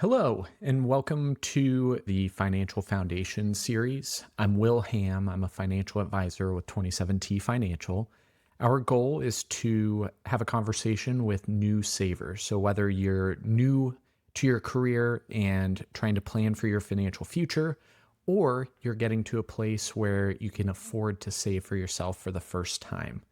Hello, and welcome to the Financial Foundation series. I'm Will Ham. I'm a financial advisor with 27T Financial. Our goal is to have a conversation with new savers. So, whether you're new to your career and trying to plan for your financial future, or you're getting to a place where you can afford to save for yourself for the first time.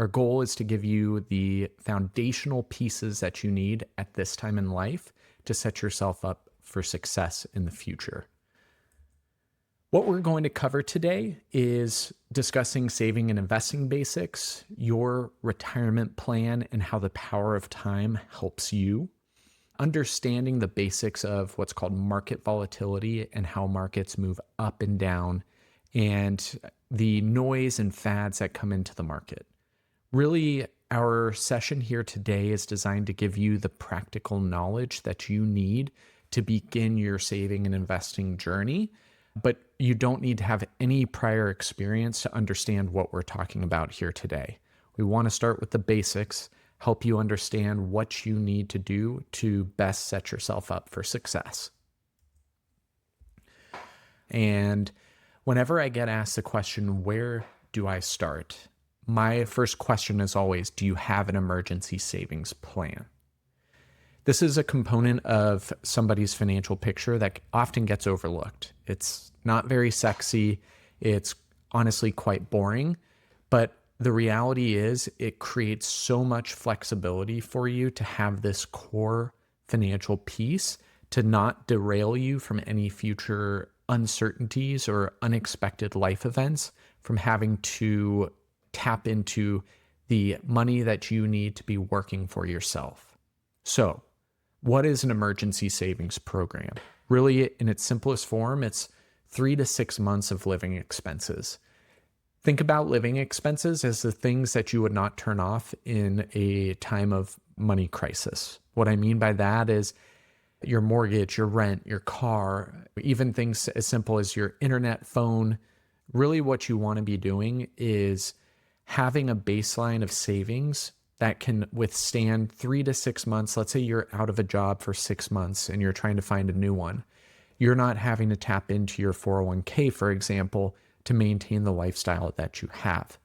Our goal is to give you the foundational pieces that you need at this time in life to set yourself up for success in the future. What we're going to cover today is discussing saving and investing basics, your retirement plan, and how the power of time helps you, understanding the basics of what's called market volatility and how markets move up and down, and the noise and fads that come into the market. Really, our session here today is designed to give you the practical knowledge that you need to begin your saving and investing journey, but you don't need to have any prior experience to understand what we're talking about here today. We want to start with the basics, help you understand what you need to do to best set yourself up for success. And whenever I get asked the question, where do I start? My first question is always, do you have an emergency savings plan? This is a component of somebody's financial picture that often gets overlooked. It's not very sexy. It's honestly quite boring. But the reality is it creates so much flexibility for you to have this core financial piece to not derail you from any future uncertainties or unexpected life events, from having to tap into the money that you need to be working for yourself. So, what is an emergency savings program? Really, in its simplest form, it's 3 to 6 months of living expenses. Think about living expenses as the things that you would not turn off in a time of money crisis. What I mean by that is your mortgage, your rent, your car, even things as simple as your internet, phone. Really, what you want to be doing is having a baseline of savings that can withstand 3 to 6 months. Let's say you're out of a job for 6 months and you're trying to find a new one. You're not having to tap into your 401k, for example, to maintain the lifestyle that you have.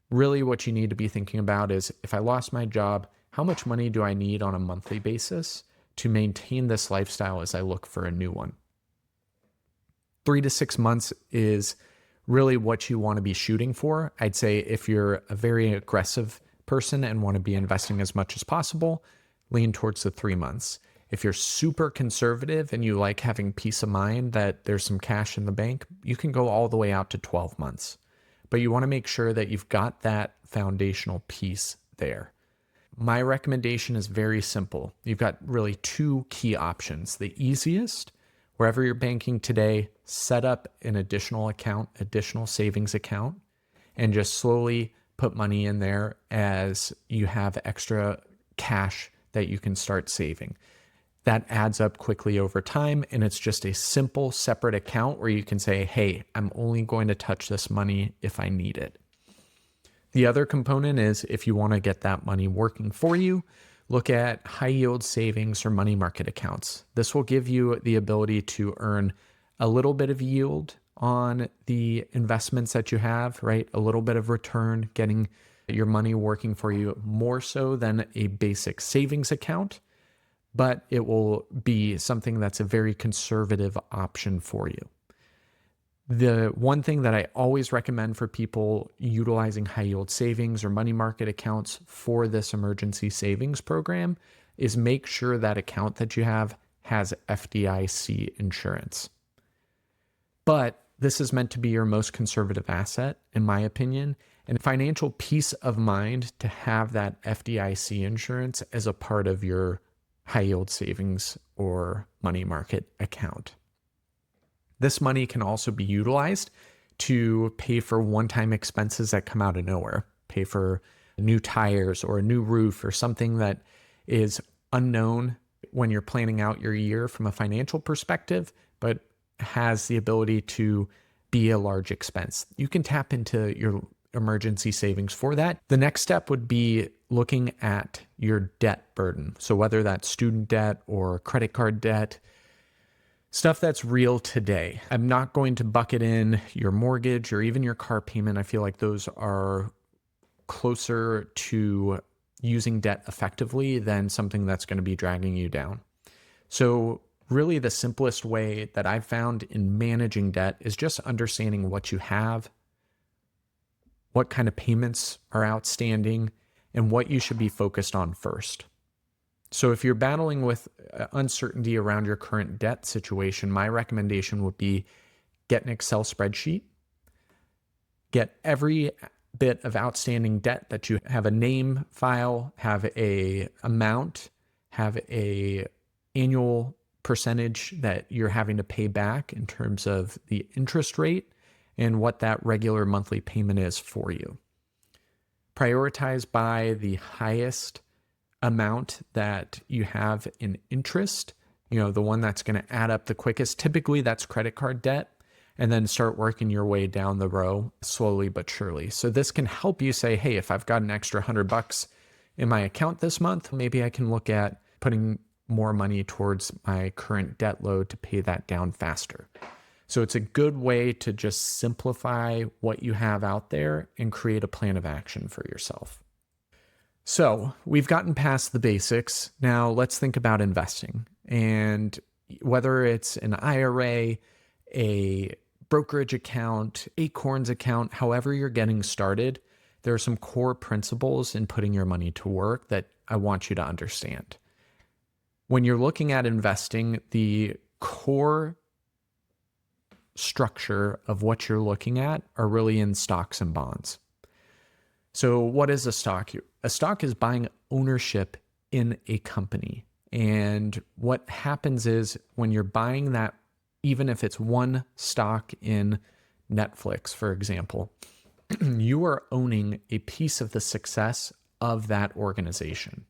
Really, what you need to be thinking about is, if I lost my job, how much money do I need on a monthly basis to maintain this lifestyle as I look for a new one? 3 to 6 months is really what you want to be shooting for. I'd say if you're a very aggressive person and want to be investing as much as possible, lean towards the 3 months. If you're super conservative and you like having peace of mind that there's some cash in the bank, you can go all the way out to 12 months. But you want to make sure that you've got that foundational piece there. My recommendation is very simple. You've got really two key options. The easiest, wherever you're banking today, set up an additional account, additional savings account, and just slowly put money in there as you have extra cash that you can start saving. That adds up quickly over time, and it's just a simple separate account where you can say, hey, I'm only going to touch this money if I need it. The other component is, if you want to get that money working for you, look at high yield savings or money market accounts. This will give you the ability to earn a little bit of yield on the investments that you have, right? A little bit of return, getting your money working for you more so than a basic savings account, but it will be something that's a very conservative option for you. The one thing that I always recommend for people utilizing high yield savings or money market accounts for this emergency savings program is make sure that account that you have has FDIC insurance. But this is meant to be your most conservative asset, in my opinion, and financial peace of mind to have that FDIC insurance as a part of your high yield savings or money market account. This money can also be utilized to pay for one-time expenses that come out of nowhere, pay for new tires or a new roof or something that is unknown when you're planning out your year from a financial perspective, but has the ability to be a large expense. You can tap into your emergency savings for that. The next step would be looking at your debt burden. So whether that's student debt or credit card debt, Stuff that's real today. I'm not going to bucket in your mortgage or even your car payment. I feel like those are closer to using debt effectively than something that's going to be dragging you down. So really the simplest way that I've found in managing debt is just understanding what you have, what kind of payments are outstanding, and what you should be focused on first. So if you're battling with uncertainty around your current debt situation, my recommendation would be get an Excel spreadsheet, get every bit of outstanding debt that you have, a name file, have a amount, have a annual percentage that you're having to pay back in terms of the interest rate and what that regular monthly payment is for you. Prioritize by the highest amount that you have in interest, the one that's going to add up the quickest. Typically that's credit card debt, and then start working your way down the row slowly but surely. So this can help you say, hey, if I've got an extra $100 in my account this month, maybe I can look at putting more money towards my current debt load to pay that down faster. So it's a good way to just simplify what you have out there and create a plan of action for yourself. So we've gotten past the basics. Now let's think about investing. And whether it's an IRA, a brokerage account, Acorns account, however you're getting started, there are some core principles in putting your money to work that I want you to understand. When you're looking at investing, the core structure of what you're looking at are really in stocks and bonds. So what is a stock? A stock is buying ownership in a company. And what happens is when you're buying that, even if it's one stock in Netflix, for example, you are owning a piece of the success of that organization.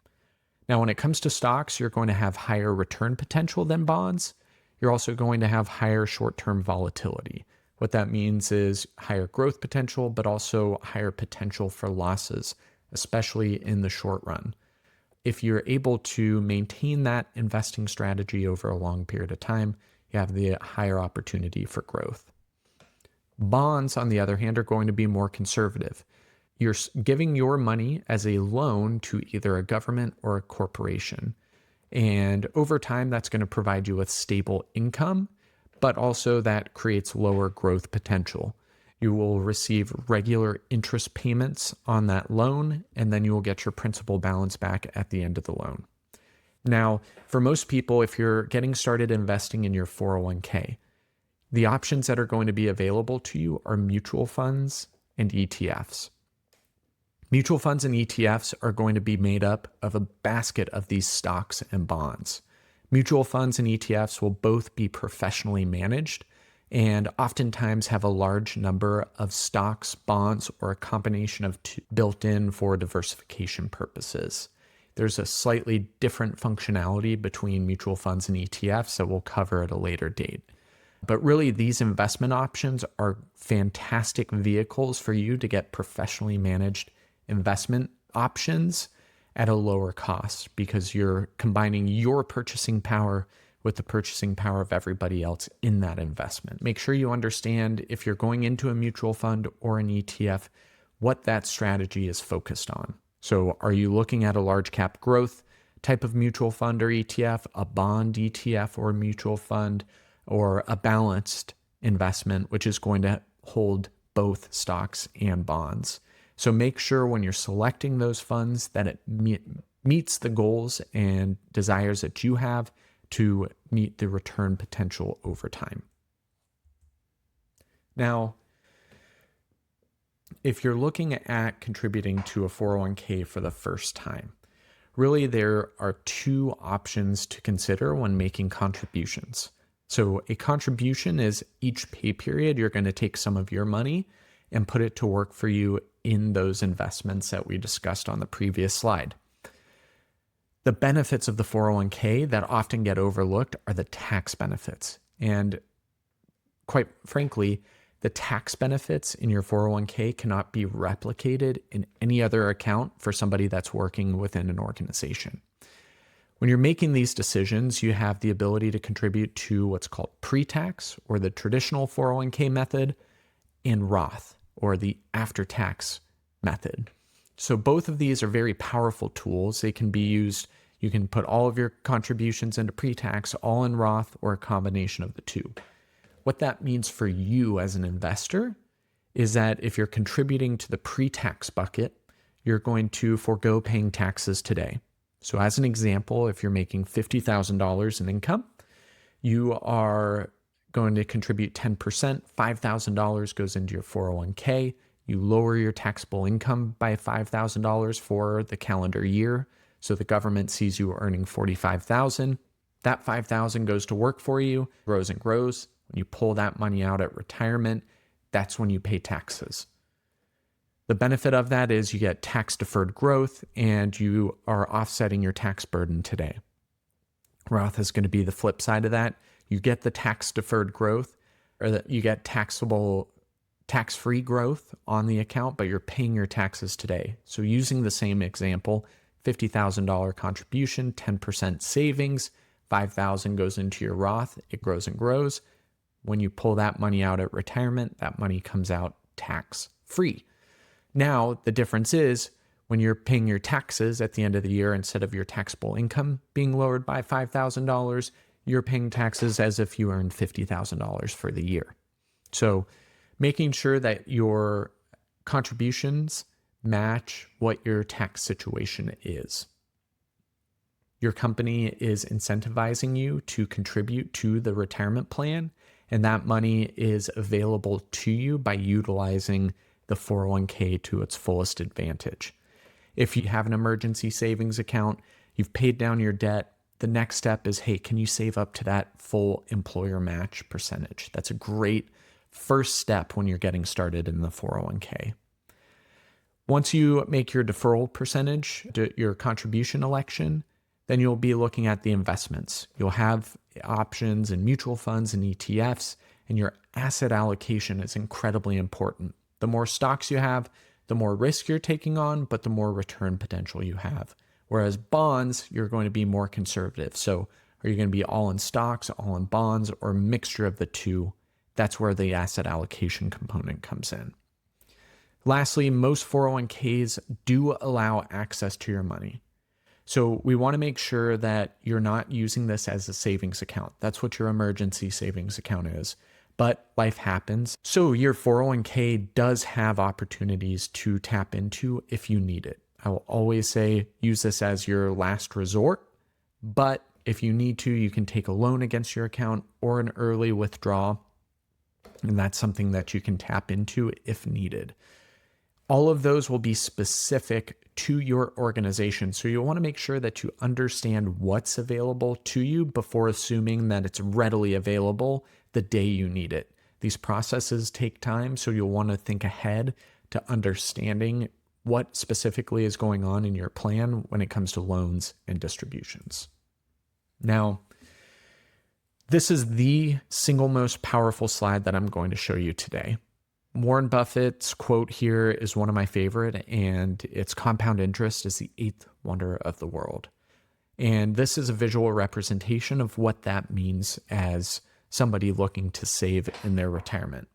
Now, when it comes to stocks, you're going to have higher return potential than bonds. You're also going to have higher short-term volatility. What that means is higher growth potential, but also higher potential for losses, especially in the short run. If you're able to maintain that investing strategy over a long period of time, you have the higher opportunity for growth. Bonds, on the other hand, are going to be more conservative. You're giving your money as a loan to either a government or a corporation. And over time, that's going to provide you with stable income, but also that creates lower growth potential. You will receive regular interest payments on that loan, and then you will get your principal balance back at the end of the loan. Now, for most people, if you're getting started investing in your 401k, the options that are going to be available to you are mutual funds and ETFs. Mutual funds and ETFs are going to be made up of a basket of these stocks and bonds. Mutual funds and ETFs will both be professionally managed and oftentimes have a large number of stocks, bonds, or a combination of two built in for diversification purposes. There's a slightly different functionality between mutual funds and ETFs that we'll cover at a later date. But really, these investment options are fantastic vehicles for you to get professionally managed investment options at a lower cost because you're combining your purchasing power with the purchasing power of everybody else in that investment. Make sure you understand if you're going into a mutual fund or an ETF, what that strategy is focused on. So are you looking at a large cap growth type of mutual fund or ETF, a bond ETF or mutual fund, or a balanced investment, which is going to hold both stocks and bonds? So make sure when you're selecting those funds that it meets the goals and desires that you have to meet the return potential over time. Now, if you're looking at contributing to a 401k for the first time, really there are two options to consider when making contributions. So a contribution is each pay period, you're going to take some of your money and put it to work for you in those investments that we discussed on the previous slide. The benefits of the 401k that often get overlooked are the tax benefits. And quite frankly, the tax benefits in your 401k cannot be replicated in any other account for somebody that's working within an organization. When you're making these decisions, you have the ability to contribute to what's called pre-tax or the traditional 401k method and Roth or the after-tax method. So both of these are very powerful tools. They can be used, you can put all of your contributions into pre-tax, all in Roth, or a combination of the two. What that means for you as an investor is that if you're contributing to the pre-tax bucket, you're going to forego paying taxes today. So as an example, if you're making $50,000 in income, you are going to contribute 10%, $5,000 goes into your 401k. You lower your taxable income by $5,000 for the calendar year. So the government sees you earning $45,000. That $5,000 goes to work for you, grows and grows. When you pull that money out at retirement, that's when you pay taxes. The benefit of that is you get tax deferred growth and you are offsetting your tax burden today. Roth is going to be the flip side of that. You get the tax deferred growth, or that you get tax-free growth on the account, but you're paying your taxes today. So using the same example, $50,000 contribution, 10% savings, $5,000 goes into your Roth, it grows and grows. When you pull that money out at retirement, that money comes out tax-free. Now, the difference is when you're paying your taxes at the end of the year, instead of your taxable income being lowered by $5,000, you're paying taxes as if you earned $50,000 for the year. So making sure that your contributions match what your tax situation is. Your company is incentivizing you to contribute to the retirement plan, and that money is available to you by utilizing the 401k to its fullest advantage. If you have an emergency savings account, you've paid down your debt, the next step is, hey, can you save up to that full employer match percentage? That's a great first step when you're getting started in the 401k. Once you make your deferral percentage, your contribution election, then you'll be looking at the investments. You'll have options in mutual funds and ETFs, and your asset allocation is incredibly important. The more stocks you have, the more risk you're taking on, but the more return potential you have. Whereas bonds, you're going to be more conservative. So are you going to be all in stocks, all in bonds, or a mixture of the two? That's where the asset allocation component comes in. Lastly, most 401ks do allow access to your money. So we want to make sure that you're not using this as a savings account. That's what your emergency savings account is. But life happens. So your 401k does have opportunities to tap into if you need it. I will always say use this as your last resort, but if you need to, you can take a loan against your account or an early withdrawal, and that's something that you can tap into if needed. All of those will be specific to your organization, so you'll want to make sure that you understand what's available to you before assuming that it's readily available the day you need it. These processes take time, so you'll want to think ahead to understanding what specifically is going on in your plan when it comes to loans and distributions. Now, this is the single most powerful slide that I'm going to show you today. Warren Buffett's quote here is one of my favorite, and it's compound interest is the eighth wonder of the world. And this is a visual representation of what that means as somebody looking to save in their retirement.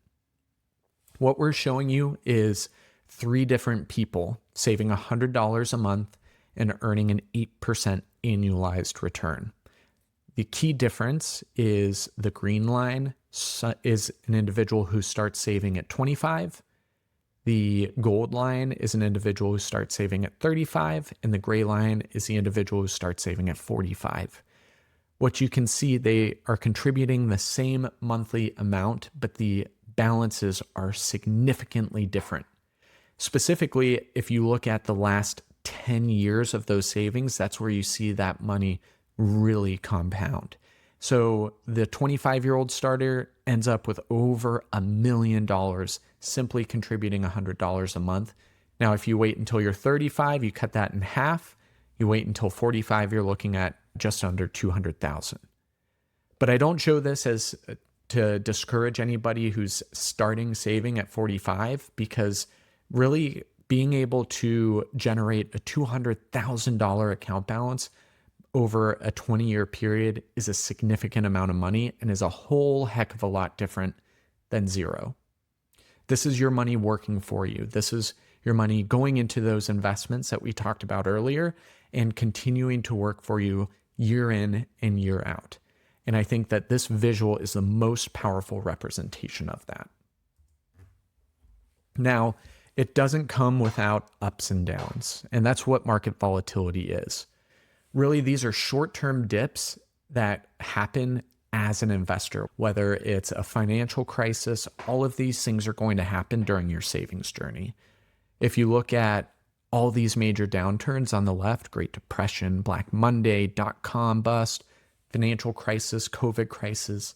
What we're showing you is 3 different people saving $100 a month and earning an 8% annualized return. The key difference is the green line is an individual who starts saving at 25. The gold line is an individual who starts saving at 35, and the gray line is the individual who starts saving at 45. What you can see, they are contributing the same monthly amount, but the balances are significantly different. Specifically, if you look at the last 10 years of those savings, that's where you see that money really compound. So the 25-year-old starter ends up with over $1 million simply contributing $100 a month. Now, if you wait until you're 35, you cut that in half. You wait until 45, you're looking at just under $200,000. But I don't show this as to discourage anybody who's starting saving at 45, because really being able to generate a $200,000 account balance over a 20-year period is a significant amount of money and is a whole heck of a lot different than zero. This is your money working for you. This is your money going into those investments that we talked about earlier and continuing to work for you year in and year out. And I think that this visual is the most powerful representation of that. Now, it doesn't come without ups and downs, and that's what market volatility is. Really, these are short-term dips that happen as an investor, whether it's a financial crisis. All of these things are going to happen during your savings journey. If you look at all these major downturns on the left, Great Depression, Black Monday, dot-com bust, financial crisis, COVID crisis,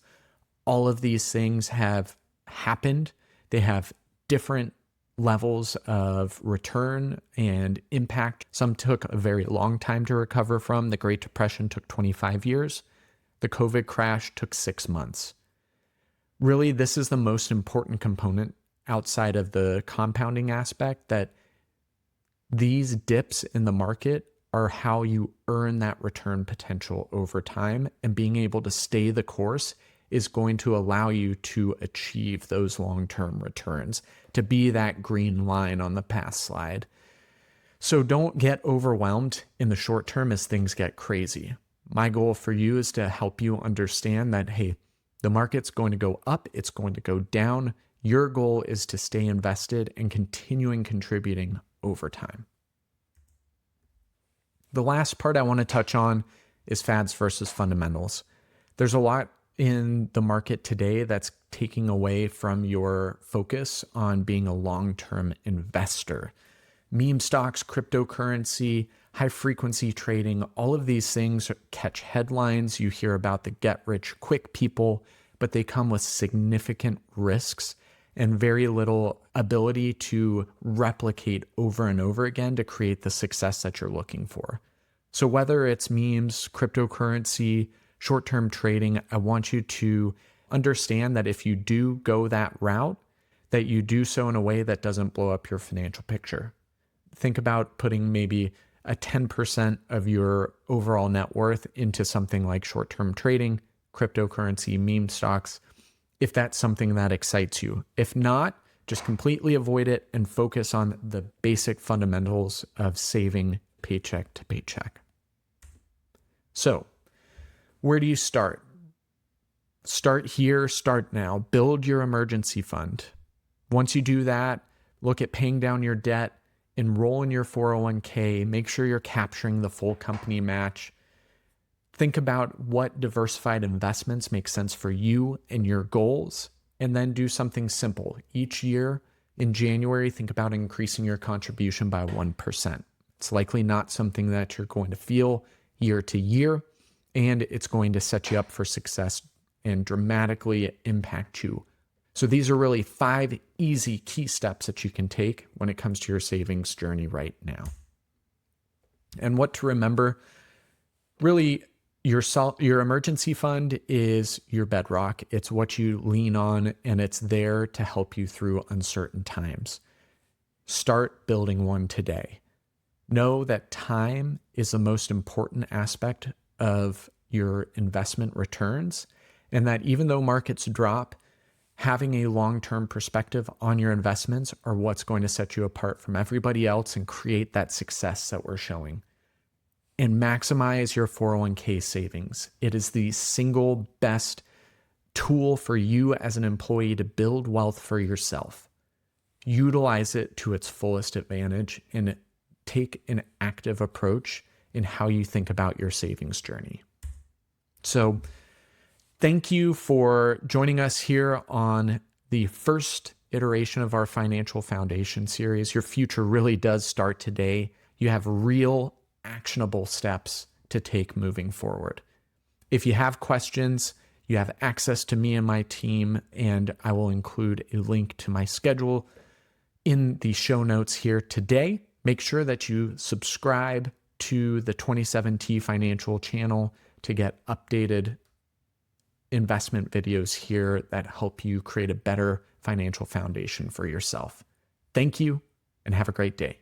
all of these things have happened. They have different levels of return and impact. Some took a very long time to recover from. The Great Depression took 25 years. The COVID crash took 6 months. Really, this is the most important component outside of the compounding aspect, that these dips in the market are how you earn that return potential over time, and being able to stay the course is going to allow you to achieve those long-term returns, to be that green line on the path slide. So don't get overwhelmed in the short term as things get crazy. My goal for you is to help you understand that, hey, the market's going to go up, it's going to go down. Your goal is to stay invested and continuing contributing over time. The last part I want to touch on is fads versus fundamentals. There's a lot in the market today that's taking away from your focus on being a long-term investor. Meme stocks, cryptocurrency, high-frequency trading, all of these things catch headlines. You hear about the get-rich-quick people, but they come with significant risks and very little ability to replicate over and over again to create the success that you're looking for. So whether it's memes, cryptocurrency, short-term trading, I want you to understand that if you do go that route, that you do so in a way that doesn't blow up your financial picture. Think about putting maybe a 10% of your overall net worth into something like short-term trading, cryptocurrency, meme stocks, if that's something that excites you. If not, just completely avoid it and focus on the basic fundamentals of saving paycheck to paycheck. So, where do you start? Start here, start now. Build your emergency fund. Once you do that, look at paying down your debt, enroll in your 401k, make sure you're capturing the full company match. Think about what diversified investments make sense for you and your goals, and then do something simple. Each year in January, think about increasing your contribution by 1%. It's likely not something that you're going to feel year to year, and it's going to set you up for success and dramatically impact you. So these are really 5 easy key steps that you can take when it comes to your savings journey right now. And what to remember, really, your emergency fund is your bedrock. It's what you lean on, and it's there to help you through uncertain times. Start building one today. Know that time is the most important aspect of your investment returns, and that even though markets drop, having a long-term perspective on your investments are what's going to set you apart from everybody else and create that success that we're showing. And maximize your 401k savings. It is the single best tool for you as an employee to build wealth for yourself. Utilize it to its fullest advantage and take an active approach in how you think about your savings journey. So, thank you for joining us here on the first iteration of our Financial Foundation series. Your future really does start today. You have real actionable steps to take moving forward. If you have questions, you have access to me and my team, and I will include a link to my schedule in the show notes here today. Make sure that you subscribe to the 27T Financial channel to get updated investment videos here that help you create a better financial foundation for yourself. Thank you, and have a great day.